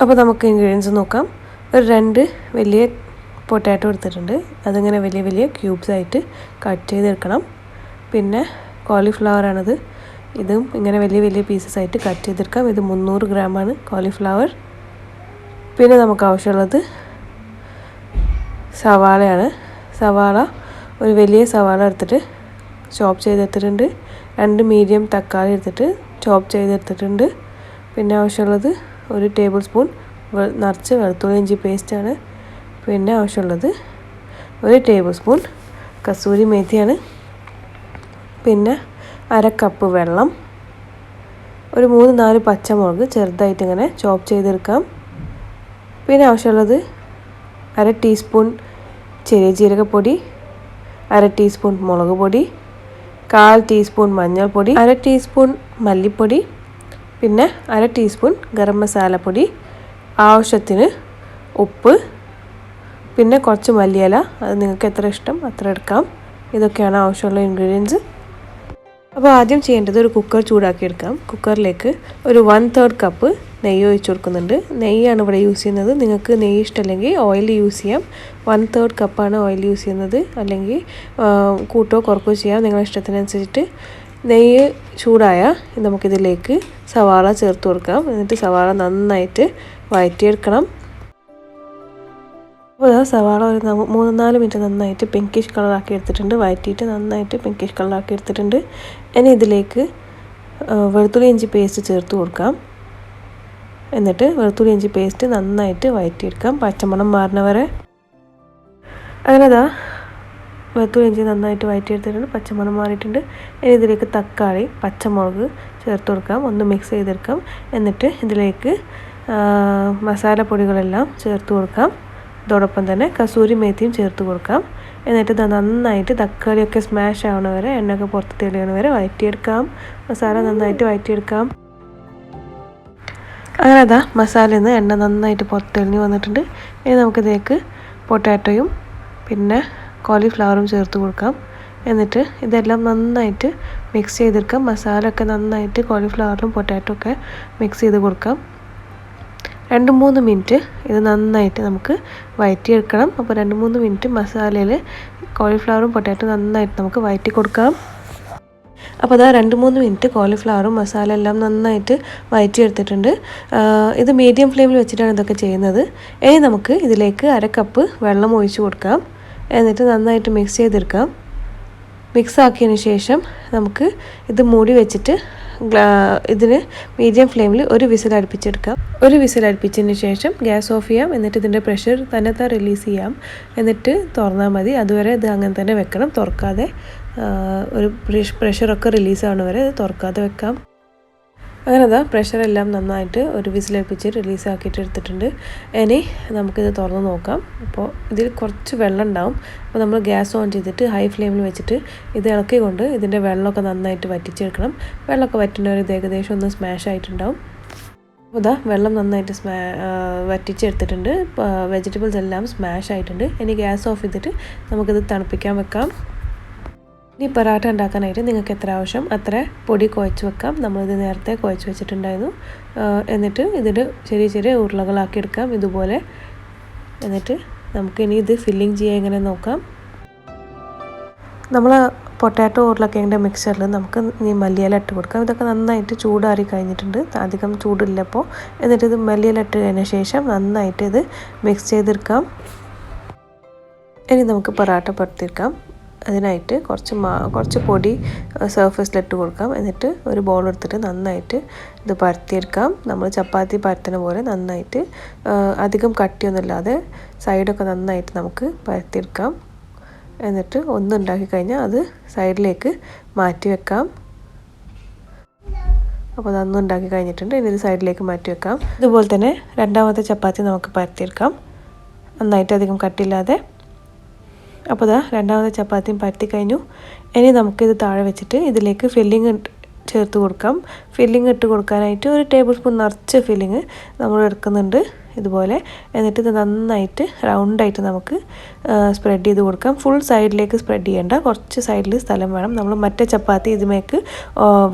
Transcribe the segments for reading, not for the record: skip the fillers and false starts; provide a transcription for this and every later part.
അപ്പോൾ നമുക്ക് ഇൻഗ്രീഡിയൻസ് നോക്കാം. ഒരു 2 വലിയ പൊട്ടാറ്റോ എടുത്തിട്ടുണ്ട്. അതിങ്ങനെ വലിയ വലിയ ക്യൂബ്സ് ആയിട്ട് കട്ട് ചെയ്തെടുക്കണം. പിന്നെ കോളിഫ്ലവർ ആണത്. ഇതും ഇങ്ങനെ വലിയ വലിയ പീസസ് ആയിട്ട് കട്ട് ചെയ്തെടുക്കാം. ഇത് 300 ഗ്രാമാണ് കോളിഫ്ലവർ. പിന്നെ നമുക്ക് ആവശ്യമുള്ളത് സവാളയാണ്. സവാള ഒരു വലിയ സവാള എടുത്തിട്ട് ചോപ്പ് ചെയ്തെടുത്തിട്ടുണ്ട്. 2 മീഡിയം തക്കാളി എടുത്തിട്ട് ചോപ്പ് ചെയ്തെടുത്തിട്ടുണ്ട്. പിന്നെ ആവശ്യമുള്ളത് 1 ടേബിൾ സ്പൂൺ നിറച്ച് വെളുത്തുള്ളി ഇഞ്ചി പേസ്റ്റാണ്. പിന്നെ ആവശ്യമുള്ളത് 1 ടേബിൾ സ്പൂൺ കസൂരി മേത്തിയാണ്. പിന്നെ 1/2 കപ്പ് വെള്ളം, ഒരു 3-4 പച്ചമുളക് ചെറുതായിട്ട് ഇങ്ങനെ ചോപ്പ് ചെയ്തെടുക്കാം. പിന്നെ ആവശ്യമുള്ളത് 1/2 ടീസ്പൂൺ ചെറിയ ജീരകപ്പൊടി, 1/2 ടീസ്പൂൺ മുളക് പൊടി, 1/4 ടീസ്പൂൺ മഞ്ഞൾപ്പൊടി, 1/2 ടീസ്പൂൺ മല്ലിപ്പൊടി, പിന്നെ 1/2 ടീസ്പൂൺ ഗരം മസാലപ്പൊടി, ആവശ്യത്തിന് ഉപ്പ്, പിന്നെ കുറച്ച് മല്ലിയില. അത് നിങ്ങൾക്ക് എത്ര ഇഷ്ടം അത്ര എടുക്കാം. ഇതൊക്കെയാണ് ആവശ്യമുള്ള ഇൻഗ്രീഡിയൻസ്. അപ്പോൾ ആദ്യം ചെയ്യേണ്ടത് ഒരു കുക്കർ ചൂടാക്കി എടുക്കാം. കുക്കറിലേക്ക് ഒരു 1/3 കപ്പ് നെയ്യ് ഒഴിച്ച് കൊടുക്കുന്നുണ്ട്. നെയ്യാണ് ഇവിടെ യൂസ് ചെയ്യുന്നത്. നിങ്ങൾക്ക് നെയ്യ് ഇഷ്ടമല്ലെങ്കിൽ ഓയിൽ യൂസ് ചെയ്യാം. 1/3 കപ്പാണ് ഓയിൽ യൂസ് ചെയ്യുന്നത്. അല്ലെങ്കിൽ കൂട്ടോ കുറക്കോ ചെയ്യാം, നിങ്ങളുടെ ഇഷ്ടത്തിനനുസരിച്ചിട്ട്. നെയ്യ് ചൂടായ നമുക്കിതിലേക്ക് സവാള ചേർത്ത് കൊടുക്കാം. എന്നിട്ട് സവാള നന്നായിട്ട് വഴറ്റിയെടുക്കണം. അപ്പോൾ സവാള ഒരു 3-4 മിനിറ്റ് നന്നായിട്ട് പിങ്കിഷ് കളറാക്കി എടുത്തിട്ടുണ്ട്. വഴറ്റിയിട്ട് നന്നായിട്ട് പിങ്കിഷ് കളറാക്കി എടുത്തിട്ടുണ്ട്. ഇനി ഇതിലേക്ക് വെളുത്തുള്ളി ഇഞ്ചി പേസ്റ്റ് ചേർത്ത് കൊടുക്കാം. എന്നിട്ട് വെളുത്തുള്ളി ഇഞ്ചി പേസ്റ്റ് നന്നായിട്ട് വഴറ്റിയെടുക്കാം, പച്ചമണം മാറുന്ന വരെ. അങ്ങനെ വെളുത്തുള്ളി ഇഞ്ചി നന്നായിട്ട് വഴറ്റിയെടുത്തിട്ടുണ്ട്, പച്ചമണം മാറിയിട്ടുണ്ട്. ഇനി ഇതിലേക്ക് തക്കാളി പച്ചമുളക് ചേർത്ത് കൊടുക്കാം, ഒന്ന് മിക്സ് ചെയ്തെടുക്കാം. എന്നിട്ട് ഇതിലേക്ക് മസാലപ്പൊടികളെല്ലാം ചേർത്ത് കൊടുക്കാം. അതോടൊപ്പം തന്നെ കസൂരി മേത്തിയും ചേർത്ത് കൊടുക്കാം. എന്നിട്ട് നന്നായിട്ട് തക്കാളിയൊക്കെ സ്മാഷ് ആവണ വരെ, എണ്ണയൊക്കെ പുറത്ത് തെളിയണ വരെ വഴറ്റിയെടുക്കാം. മസാല നന്നായിട്ട് വഴറ്റിയെടുക്കാം. അങ്ങനെ മസാലയിൽ നിന്ന് എണ്ണ നന്നായിട്ട് പുറത്ത് തെളിഞ്ഞ് വന്നിട്ടുണ്ട്. ഇനി നമുക്കിതിലേക്ക് പൊട്ടാറ്റോയും പിന്നെ കോളിഫ്ലവറും ചേർത്ത് കൊടുക്കാം. എന്നിട്ട് ഇതെല്ലാം നന്നായിട്ട് മിക്സ് ചെയ്തെടുക്കാം. മസാല ഒക്കെ നന്നായിട്ട് കോളിഫ്ലവറിലും പൊട്ടാറ്റോ ഒക്കെ മിക്സ് ചെയ്ത് കൊടുക്കാം. 2-3 മിനിറ്റ് ഇത് നന്നായിട്ട് നമുക്ക് വഴറ്റിയെടുക്കണം. അപ്പോൾ 2-3 മിനിറ്റ് മസാലയിൽ കോളിഫ്ലവറും പൊട്ടാറ്റോ നന്നായിട്ട് നമുക്ക് വഴറ്റി കൊടുക്കാം. അപ്പോൾ 2-3 മിനിറ്റ് കോളിഫ്ലവറും മസാല എല്ലാം നന്നായിട്ട് വഴറ്റിയെടുത്തിട്ടുണ്ട്. ഇത് മീഡിയം ഫ്ലെയിമിൽ വെച്ചിട്ടാണ് ഇതൊക്കെ ചെയ്യുന്നത്. ഇനി നമുക്ക് ഇതിലേക്ക് 1/2 കപ്പ് വെള്ളം ഒഴിച്ച് കൊടുക്കാം. എന്നിട്ട് നന്നായിട്ട് മിക്സ് ചെയ്തെടുക്കാം. മിക്സ് ആക്കിയതിന് ശേഷം നമുക്ക് ഇത് മൂടി വെച്ചിട്ട് ഇതിന് മീഡിയം ഫ്ലെയിമിൽ ഒരു വിസിൽ അടുപ്പിച്ചെടുക്കാം. ഒരു വിസിൽ അടുപ്പിച്ചതിന് ശേഷം ഗ്യാസ് ഓഫ് ചെയ്യാം. എന്നിട്ട് ഇതിൻ്റെ പ്രഷർ തന്നെ റിലീസ് ചെയ്യാം. എന്നിട്ട് തുറന്നാൽ മതി. അതുവരെ ഇത് അങ്ങനെ തന്നെ വെക്കണം, തുറക്കാതെ. ഒരു പ്രഷറൊക്കെ റിലീസാവണ വരെ ഇത് തുറക്കാതെ വെക്കാം. അങ്ങനെ പ്രഷറെല്ലാം നന്നായിട്ട് ഒരു വിസിലടുപ്പിച്ച് റിലീസാക്കിയിട്ട് എടുത്തിട്ടുണ്ട്. ഇനി നമുക്കിത് തുറന്ന് നോക്കാം. അപ്പോൾ ഇതിൽ കുറച്ച് വെള്ളം ഉണ്ടാവും. അപ്പോൾ നമ്മൾ ഗ്യാസ് ഓൺ ചെയ്തിട്ട് ഹൈ ഫ്ലെയിമിൽ വെച്ചിട്ട് ഇത് ഇളക്കിക്കൊണ്ട് ഇതിൻ്റെ വെള്ളമൊക്കെ നന്നായിട്ട് വറ്റിച്ചെടുക്കണം. വെള്ളമൊക്കെ വറ്റുന്നവർ ഇത് ഏകദേശം ഒന്ന് സ്മാഷ് ആയിട്ടുണ്ടാവും. അപ്പോൾ വെള്ളം നന്നായിട്ട് വറ്റിച്ചെടുത്തിട്ടുണ്ട്. വെജിറ്റബിൾസ് എല്ലാം സ്മാഷ് ആയിട്ടുണ്ട്. ഇനി ഗ്യാസ് ഓഫ് ചെയ്തിട്ട് നമുക്കിത് തണുപ്പിക്കാൻ വെക്കാം. ഇനി പറാട്ട ഉണ്ടാക്കാനായിട്ട് നിങ്ങൾക്ക് എത്ര ആവശ്യം അത്ര പൊടി കുഴച്ച് വെക്കാം. നമ്മളിത് നേരത്തെ കുഴച്ച് വെച്ചിട്ടുണ്ടായിരുന്നു. എന്നിട്ട് ഇതിൽ ചെറിയ ചെറിയ ഉരുളകളാക്കി എടുക്കാം ഇതുപോലെ. എന്നിട്ട് നമുക്കിനി ഇത് ഫില്ലിങ് ചെയ്യാൻ എങ്ങനെ നോക്കാം. നമ്മൾ പൊട്ടാറ്റോ ഉരുളക്കിഴങ്ങിൻ്റെ മിക്സറിൽ നമുക്ക് ഈ മല്ലിയില ഇട്ട് കൊടുക്കാം. ഇതൊക്കെ നന്നായിട്ട് ചൂടാറി കഴിഞ്ഞിട്ടുണ്ട്, അധികം ചൂടില്ലപ്പോൾ. എന്നിട്ട് ഇത് മല്ലിയില ഇട്ട് കഴിഞ്ഞ ശേഷം നന്നായിട്ട് ഇത് മിക്സ് ചെയ്തെടുക്കാം. ഇനി നമുക്ക് പറാട്ട പരത്തിയെടുക്കാം. അതിനായിട്ട് കുറച്ച് പൊടി സർഫസിലിട്ട് കൊടുക്കാം. എന്നിട്ട് ഒരു ബോൾ എടുത്തിട്ട് നന്നായിട്ട് ഇത് പരത്തിയെടുക്കാം. നമ്മൾ ചപ്പാത്തി പരത്തുന്ന പോലെ നന്നായിട്ട്, അധികം കട്ടിയൊന്നുമില്ലാതെ സൈഡൊക്കെ നന്നായിട്ട് നമുക്ക് പരത്തിയെടുക്കാം. എന്നിട്ട് ഉണ്ടാക്കി കഴിഞ്ഞാൽ അത് സൈഡിലേക്ക് മാറ്റി വെക്കാം. അപ്പോൾ അതൊന്നും ഉണ്ടാക്കി കഴിഞ്ഞിട്ടുണ്ട്. ഇനി ഇത് സൈഡിലേക്ക് മാറ്റി വെക്കാം. ഇതുപോലെ തന്നെ രണ്ടാമത്തെ ചപ്പാത്തി നമുക്ക് പരത്തിയെടുക്കാം, നന്നായിട്ട് അധികം കട്ടിയില്ലാതെ. അപ്പോൾ രണ്ടാമത്തെ ചപ്പാത്തിയും പരത്തി കഴിഞ്ഞു. ഇനി നമുക്കിത് താഴെ വെച്ചിട്ട് ഇതിലേക്ക് ഫില്ലിങ് ചേർത്ത് കൊടുക്കാം. ഫില്ലിങ് ഇട്ട് കൊടുക്കാനായിട്ട് 1 ടേബിൾ സ്പൂൺ നിറച്ച് ഫില്ലിങ് നമ്മൾ എടുക്കുന്നുണ്ട്. ഇതുപോലെ. എന്നിട്ട് ഇത് നന്നായിട്ട് റൗണ്ടായിട്ട് നമുക്ക് സ്പ്രെഡ് ചെയ്ത് കൊടുക്കാം. ഫുൾ സൈഡിലേക്ക് സ്പ്രെഡ് ചെയ്യേണ്ട, കുറച്ച് സൈഡിൽ സ്ഥലം വേണം. നമ്മൾ മറ്റേ ചപ്പാത്തി ഇതുമേക്ക്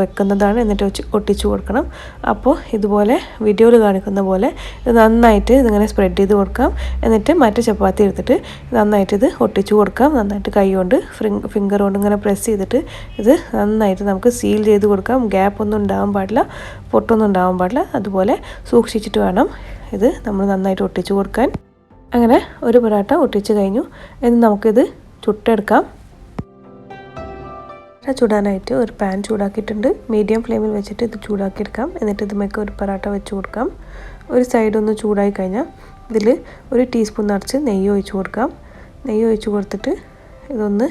വെക്കുന്നതാണ്, എന്നിട്ട് ഒട്ടിച്ചു കൊടുക്കണം. അപ്പോൾ ഇതുപോലെ വീഡിയോയിൽ കാണിക്കുന്ന പോലെ ഇത് നന്നായിട്ട് ഇതിങ്ങനെ സ്പ്രെഡ് ചെയ്ത് കൊടുക്കാം. എന്നിട്ട് മറ്റേ ചപ്പാത്തി എടുത്തിട്ട് നന്നായിട്ട് ഇത് ഒട്ടിച്ചു കൊടുക്കാം. നന്നായിട്ട് കൈ കൊണ്ട് ഫിംഗർ കൊണ്ട് ഇങ്ങനെ പ്രസ് ചെയ്തിട്ട് ഇത് നന്നായിട്ട് നമുക്ക് സീൽ ചെയ്ത് കൊടുക്കാം. ഗ്യാപ്പൊന്നും ഉണ്ടാവാൻ പാടില്ല, പൊട്ടൊന്നും ഉണ്ടാവാൻ പാടില്ല. അതുപോലെ സൂക്ഷിച്ചിട്ട് വേണം ഇത് നമ്മൾ നന്നായിട്ട് ഒട്ടിച്ചു കൊടുക്കാൻ. അങ്ങനെ ഒരു പൊറാട്ട ഒട്ടിച്ച് കഴിഞ്ഞു. ഇനി നമുക്കിത് ചുട്ടെടുക്കാം. ചുടാനായിട്ട് ഒരു പാൻ ചൂടാക്കിയിട്ടുണ്ട്. മീഡിയം ഫ്ലെയിമിൽ വെച്ചിട്ട് ഇത് ചൂടാക്കിയെടുക്കാം. എന്നിട്ട് ഇതുമേക്ക് ഒരു പൊറാട്ട വെച്ച് കൊടുക്കാം. ഒരു സൈഡ് ഒന്ന് ചൂടായി കഴിഞ്ഞാൽ ഇതിൽ ഒരു ടീസ്പൂൺ നിറച്ച് നെയ്യ് ഒഴിച്ച് കൊടുക്കാം. നെയ്യ് ഒഴിച്ച് കൊടുത്തിട്ട് ഇതൊന്ന്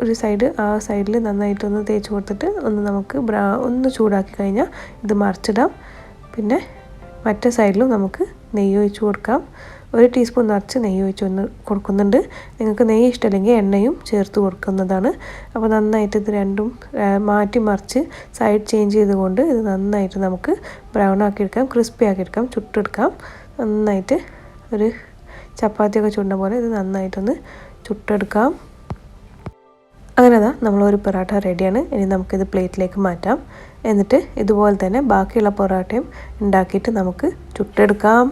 ഒരു സൈഡ് ആ സൈഡിൽ നന്നായിട്ടൊന്ന് തേച്ച് കൊടുത്തിട്ട് നമുക്ക് ഒന്ന് ചൂടാക്കി കഴിഞ്ഞാൽ ഇത് മറിച്ചിടാം. പിന്നെ മറ്റേ സൈഡിലും നമുക്ക് നെയ്യ് ഒഴിച്ച് കൊടുക്കാം. ഒരു ടീസ്പൂൺ നിറച്ച് നെയ്യ് ഒഴിച്ച് കൊടുക്കുന്നുണ്ട്. നിങ്ങൾക്ക് നെയ്യ് ഇഷ്ടമല്ലെങ്കിൽ എണ്ണയും ചേർത്ത് കൊടുക്കുന്നതാണ്. അപ്പോൾ നന്നായിട്ട് ഇത് രണ്ടും മാറ്റി മറിച്ച് സൈഡ് ചേഞ്ച് ചെയ്തുകൊണ്ട് ഇത് നന്നായിട്ട് നമുക്ക് ബ്രൗൺ ആക്കിയെടുക്കാം, ക്രിസ്പി ആക്കിയെടുക്കാം, ചുട്ടെടുക്കാം. നന്നായിട്ട് ഒരു ചപ്പാത്തിയൊക്കെ ചുടുന്ന പോലെ ഇത് നന്നായിട്ടൊന്ന് ചുട്ടെടുക്കാം. അങ്ങനെ നമ്മളൊരു പൊറാട്ട റെഡിയാണ്. ഇനി നമുക്കിത് പ്ലേറ്റിലേക്ക് മാറ്റാം. എന്നിട്ട് ഇതുപോലെ തന്നെ ബാക്കിയുള്ള പൊറാട്ടയും ഉണ്ടാക്കിയിട്ട് നമുക്ക് ചുട്ടെടുക്കാം.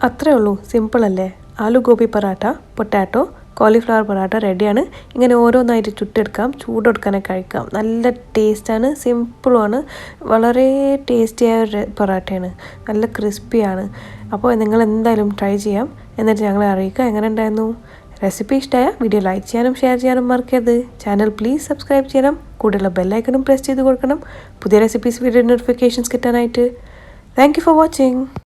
അത്രേ ഉള്ളൂ, സിമ്പിളല്ലേ? ആലുഗോബി പറാട്ട, പൊട്ടാറ്റോ, കോളിഫ്ലവർ പറാട്ട റെഡിയാണ്. ഇങ്ങനെ ഓരോന്നായിട്ട് ചുട്ടെടുക്കാം, ചൂടെടുക്കാനെ കഴിക്കാം. നല്ല ടേസ്റ്റാണ്, സിമ്പിളുമാണ്, വളരെ ടേസ്റ്റിയായ ഒരു പൊറാട്ടയാണ്, നല്ല ക്രിസ്പിയാണ്. അപ്പോൾ നിങ്ങൾ എന്തായാലും ട്രൈ ചെയ്യാം. എന്നിട്ട് ഞങ്ങളെ അറിയിക്കുക എങ്ങനെ ഉണ്ടായിരുന്നു. റെസിപ്പി ഇഷ്ടമായ വീഡിയോ ലൈക്ക് ചെയ്യാനും ഷെയർ ചെയ്യാനും മറക്കരുത്. ചാനൽ പ്ലീസ് സബ്സ്ക്രൈബ് ചെയ്യണം. കൂടെയുള്ള ബെല്ലൈക്കണും പ്രസ് ചെയ്ത് കൊടുക്കണം പുതിയ റെസിപ്പീസ് വീഡിയോ നോട്ടിഫിക്കേഷൻസ് കിട്ടാനായിട്ട്. Thank you for watching.